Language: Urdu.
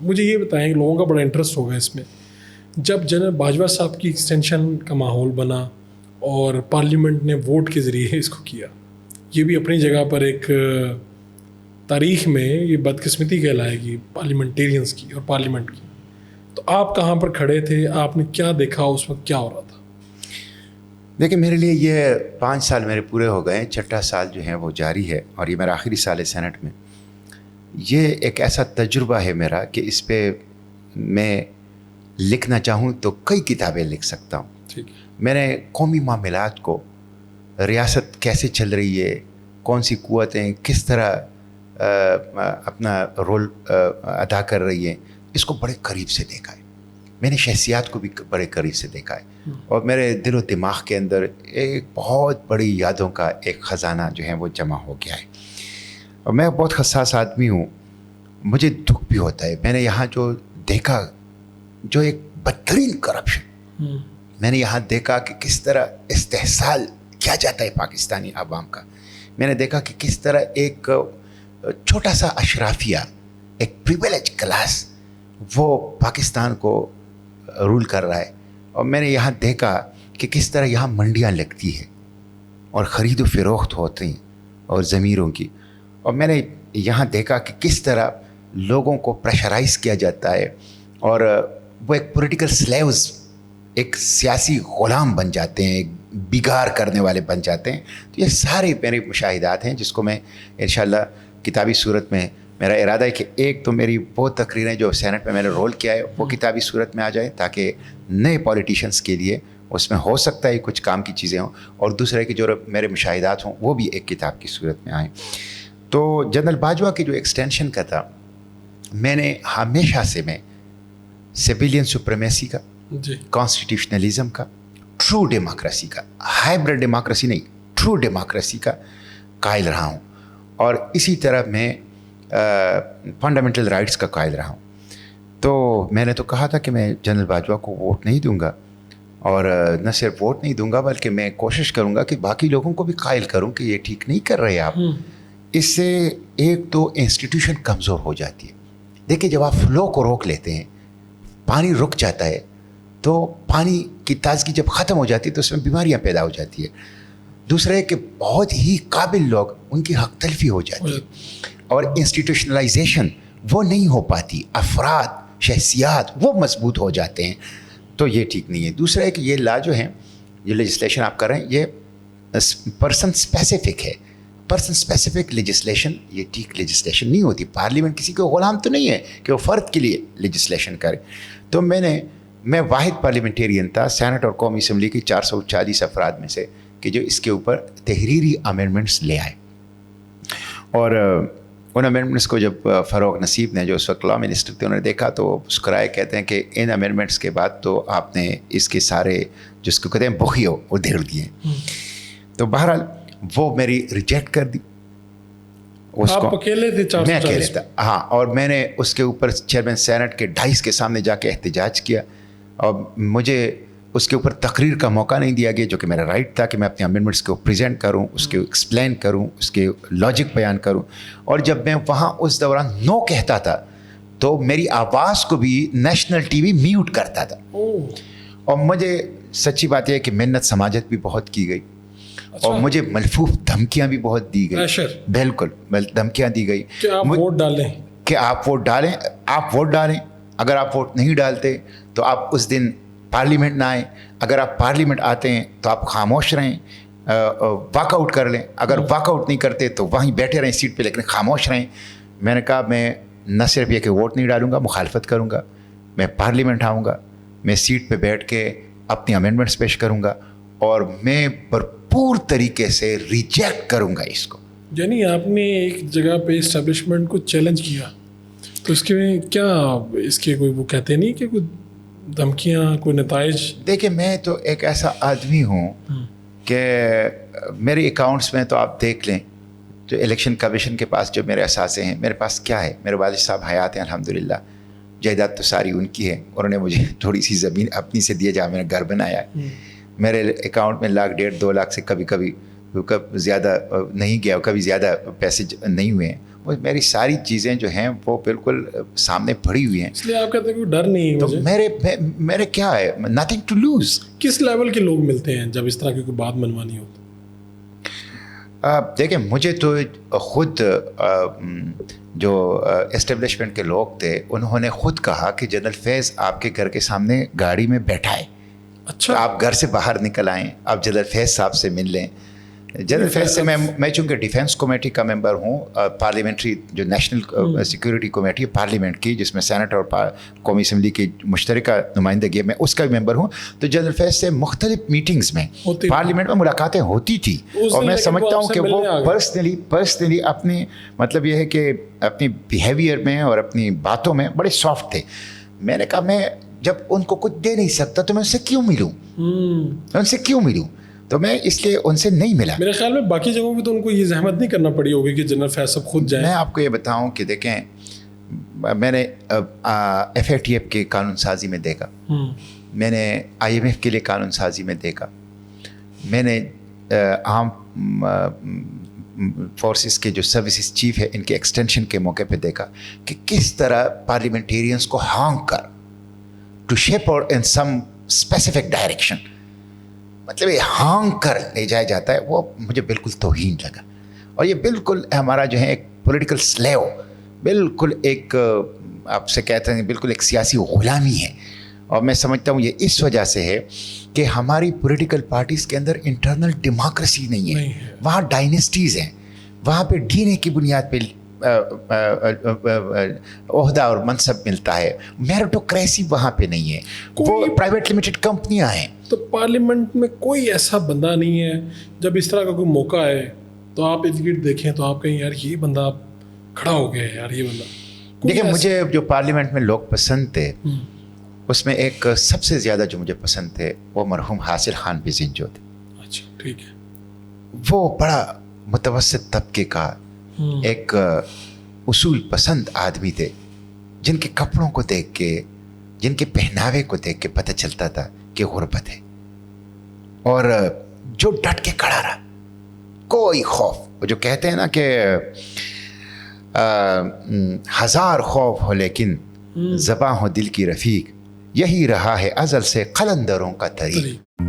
مجھے یہ بتائیں کہ لوگوں کا بڑا انٹرسٹ ہوگا اس میں، جب جنرل باجوہ صاحب کی ایکسٹینشن کا ماحول بنا اور پارلیمنٹ نے ووٹ کے ذریعے اس کو کیا، یہ بھی اپنی جگہ پر ایک تاریخ میں یہ بدقسمتی کہلائے گی پارلیمنٹیرینز کی اور پارلیمنٹ کی. تو آپ کہاں پر کھڑے تھے، آپ نے کیا دیکھا، اس وقت کیا ہو رہا تھا؟ دیکھیں میرے لیے یہ 5 سال میرے پورے ہو گئے ہیں، 6واں سال جو ہے وہ جاری ہے اور یہ میرا آخری سال ہے سینٹ میں. یہ ایک ایسا تجربہ ہے میرا کہ اس پہ میں لکھنا چاہوں تو کئی کتابیں لکھ سکتا ہوں. ٹھیک ہے. میں نے قومی معاملات کو، ریاست کیسے چل رہی ہے، کون سی قوتیں کس طرح اپنا رول ادا کر رہی ہیں، اس کو بڑے قریب سے دیکھا ہے. میں نے شخصیات کو بھی بڑے قریب سے دیکھا ہے اور میرے دل و دماغ کے اندر ایک بہت بڑی یادوں کا ایک خزانہ جو ہے وہ جمع ہو گیا ہے. اور میں بہت حساس آدمی ہوں، مجھے دکھ بھی ہوتا ہے. میں نے یہاں جو دیکھا، جو ایک بدترین کرپشن، میں نے یہاں دیکھا کہ کس طرح استحصال کیا جاتا ہے پاکستانی عوام کا. میں نے دیکھا کہ کس طرح ایک چھوٹا سا اشرافیہ، ایک پریویلیج کلاس، وہ پاکستان کو رول کر رہا ہے. اور میں نے یہاں دیکھا کہ کس طرح یہاں منڈیاں لگتی ہیں اور خرید و فروخت ہوتی ہیں اور ضمیروں کی. اور میں نے یہاں دیکھا کہ کس طرح لوگوں کو پریشرائز کیا جاتا ہے اور وہ ایک پولیٹیکل سلیوز، ایک سیاسی غلام بن جاتے ہیں، ایک بگار کرنے والے بن جاتے ہیں. تو یہ سارے میرے مشاہدات ہیں جس کو میں انشاءاللہ کتابی صورت میں، میرا ارادہ ہے کہ ایک تو میری وہ تقریریں جو سینٹ میں نے رول کیا ہے وہ کتابی صورت میں آ جائیں تاکہ نئے پولیٹیشینس کے لیے اس میں ہو سکتا ہے کچھ کام کی چیزیں ہوں، اور دوسرا ہے کہ جو میرے مشاہدات ہوں وہ بھی ایک کتاب کی صورت میں آئیں. تو جنرل باجوہ کی جو ایکسٹینشن کا تھا، میں نے ہمیشہ سے میں سویلین سپریمیسی کا، کانسٹیٹیوشنلزم کا، ٹرو ڈیموکریسی کا، ہائبرڈ ڈیموکریسی نہیں، ٹرو ڈیموکریسی کا قائل رہا ہوں. اور اسی طرح میں فنڈامنٹل رائٹس کا قائل رہا ہوں. تو میں نے تو کہا تھا کہ میں جنرل باجوہ کو ووٹ نہیں دوں گا، اور نہ صرف ووٹ نہیں دوں گا بلکہ میں کوشش کروں گا کہ باقی لوگوں کو بھی قائل کروں کہ یہ ٹھیک نہیں کر رہے آپ. اس سے ایک تو انسٹیٹیوشن کمزور ہو جاتی ہے. دیکھیں جب آپ فلو کو روک لیتے ہیں، پانی رک جاتا ہے، تو پانی کی تازگی جب ختم ہو جاتی ہے تو اس میں بیماریاں پیدا ہو جاتی ہے. دوسرا ہے کہ بہت ہی قابل لوگ، ان کی حق تلفی ہو جاتی ہے اور انسٹیٹیوشنلائزیشن وہ نہیں ہو پاتی، افراد، شخصیات وہ مضبوط ہو جاتے ہیں. تو یہ ٹھیک نہیں ہے. دوسرا ہے کہ یہ لا جو ہیں، یہ لیجسلیشن آپ کر رہے ہیں، یہ پرسن اسپیسیفک ہے. پرسن اسپیسیفک لیجسلیشن یہ ٹھیک لیجسلیشن نہیں ہوتی. پارلیمنٹ کسی کو غلام تو نہیں ہے کہ وہ فرد کے لیے لیجسلیشن کرے. تو میں واحد پارلیمنٹیرین تھا سینٹ اور قومی اسمبلی کی 440 افراد میں سے کہ جو اس کے اوپر تحریری امینڈمنٹس لے آئے. اور ان امینڈمنٹس کو جب فاروق نصیب نے، جو اس وقت لا منسٹر تھے، انہوں نے دیکھا تو مسکرائے، کہتے ہیں کہ ان امینڈمنٹس کے بعد تو آپ نے اس کے سارے جس کو کہتے ہیں بخیو وہ دھیڑ دیے. تو بہرحال وہ میری ریجیکٹ کر دی. آپ اکیلے تھے؟ میں اکیلے تھا، ہاں. اور میں نے اس کے اوپر چیئرمین سینٹ کے ڈائس کے سامنے جا کے احتجاج کیا، اور مجھے اس کے اوپر تقریر کا موقع نہیں دیا گیا، جو کہ میرا رائٹ تھا کہ میں اپنے امینڈمنٹس کو پریزنٹ کروں، اس کے ایکسپلین کروں، اس کے لاجک بیان کروں. اور جب میں وہاں اس دوران نو کہتا تھا تو میری آواز کو بھی نیشنل ٹی وی میوٹ کرتا تھا. اور مجھے سچی بات یہ ہے کہ محنت سماجت بھی بہت کی گئی، اور مجھے ملفوف دھمکیاں بھی بہت دی گئی. بالکل دھمکیاں دی گئی کہ آپ ووٹ ڈالیں، کہ آپ ووٹ ڈالیں، آپ ووٹ ڈالیں. اگر آپ ووٹ نہیں ڈالتے تو آپ اس دن پارلیمنٹ نہ آئیں. اگر آپ پارلیمنٹ آتے ہیں تو آپ خاموش رہیں، واک آؤٹ کر لیں. اگر واک آؤٹ نہیں کرتے تو وہیں بیٹھے رہیں سیٹ پہ، لیکن خاموش رہیں. میں نے کہا میں نہ صرف یہ کہ ووٹ نہیں ڈالوں گا، مخالفت کروں گا. میں پارلیمنٹ آؤں گا، میں سیٹ پہ بیٹھ کے اپنی امینڈمنٹس پیش کروں گا، اور میں بھرپور طریقے سے ریجیکٹ کروں گا اس کو. یعنی آپ نے ایک جگہ پہ اسٹیبلشمنٹ کو چیلنج کیا، تو اس کے کیا اس کے کوئی وہ کہتے نہیں کہ کوئی دھمکیاں، کوئی نتائج؟ دیکھیں میں تو ایک ایسا آدمی ہوں کہ میرے اکاؤنٹس میں تو آپ دیکھ لیں، جو الیکشن کمیشن کے پاس جو میرے اثاثے ہیں، میرے پاس کیا ہے. میرے والد صاحب حیات ہیں الحمدللہ، جائیداد تو ساری ان کی ہے. انہوں نے مجھے تھوڑی سی زمین اپنی سے دی ہے جہاں میں نے گھر بنایا ہے. میرے اکاؤنٹ میں 1.5 2 لاکھ سے کبھی کبھی کبھی زیادہ نہیں گیا, کبھی زیادہ پیسے نہیں ہوئے ہیں, وہ میری ساری چیزیں جو ہیں وہ بالکل سامنے پڑی ہوئی ہیں. اس لیے آپ کہتے ہیں کہ ڈر نہیں ہے تو مجھے. میرے کیا ہے, نتھنگ ٹو لوز. کس لیول کے لوگ ملتے ہیں جب اس طرح کی کوئی بات منوانی ہوتی؟ دیکھیں مجھے تو خود جو اسٹیبلشمنٹ کے لوگ تھے انہوں نے خود کہا کہ جنرل فیض آپ کے گھر کے سامنے گاڑی میں بیٹھا ہے, اچھا, آپ گھر سے باہر نکل آئیں, آپ جنرل فیض صاحب سے مل لیں. جنرل فیض سے میں چونکہ ڈیفینس کمیٹی کا ممبر ہوں, پارلیمنٹری جو نیشنل سیکورٹی کمیٹی ہے پارلیمنٹ کی, جس میں سینٹ اور قومی اسمبلی کی مشترکہ نمائندگی ہے, میں اس کا بھی ممبر ہوں. تو جنرل فیض سے مختلف میٹنگز میں پارلیمنٹ میں ملاقاتیں ہوتی تھی, اور میں سمجھتا ہوں کہ وہ پرسنلی اپنی مطلب یہ ہے کہ اپنی بیہیویئر میں اور اپنی باتوں میں بڑے سافٹ تھے. میں نے کہا میں جب ان کو کچھ دے نہیں سکتا تو میں ان سے کیوں ملوں, تو میں اس لیے ان سے نہیں ملا. میرے خیال میں باقی جگہوں پہ تو ان کو یہ زحمت نہیں کرنا پڑی ہوگی کہ جنرل فیض صاحب خود جائیں. میں آپ کو یہ بتاؤں کہ دیکھیں, میں نے FATF کے قانون سازی میں دیکھا, میں نے IMF کے لیے قانون سازی میں دیکھا, میں نے عام فورسز کے جو سروسز چیف ہے ان کے ایکسٹینشن کے موقع پہ دیکھا کہ کس طرح پارلیمنٹیرینس کو ہانگ کر ٹو شیپ اور ان سم اسپیسیفک ڈائریکشن, مطلب یہ ہانگ کر لے جایا جاتا ہے, وہ مجھے بالکل توہین لگا. اور یہ بالکل ہمارا جو ہے ایک پولیٹیکل سلیو, بالکل ایک آپ سے کہتے ہیں بالکل ایک سیاسی غلامی ہے. اور میں سمجھتا ہوں یہ اس وجہ سے ہے کہ ہماری پولیٹیکل پارٹیز کے اندر انٹرنل ڈیموکریسی نہیں ہے. وہاں ڈائنیسٹیز ہیں, وہاں پہ ڈی کی بنیاد پہ عہدہ اور منصب ملتا ہے, میرٹوکریسی وہاں پہ نہیں ہے, وہ پرائیویٹ لمیٹڈ کمپنیاں ہیں. تو پارلیمنٹ میں کوئی ایسا بندہ نہیں ہے جب اس طرح کا کوئی موقع ہے تو آپ ارد گرد دیکھیں تو آپ کہیں یار یہ بندہ کھڑا ہو گیا ہے, یار یہ بندہ. دیکھیں مجھے جو پارلیمنٹ میں لوگ پسند تھے اس میں ایک سب سے زیادہ جو مجھے پسند تھے وہ مرحوم حاصل خان بزین جو تھے. اچھا ٹھیک ہے. وہ بڑا متوسط طبقے کا ایک اصول پسند آدمی تھے, جن کے کپڑوں کو دیکھ کے, جن کے پہناوے کو دیکھ کے پتہ چلتا تھا کہ غربت ہے, اور جو ڈٹ کے کھڑا رہا, کوئی خوف. جو کہتے ہیں نا کہ ہزار خوف ہو لیکن زباں ہو دل کی رفیق, یہی رہا ہے ازل سے قلندروں کا طریق.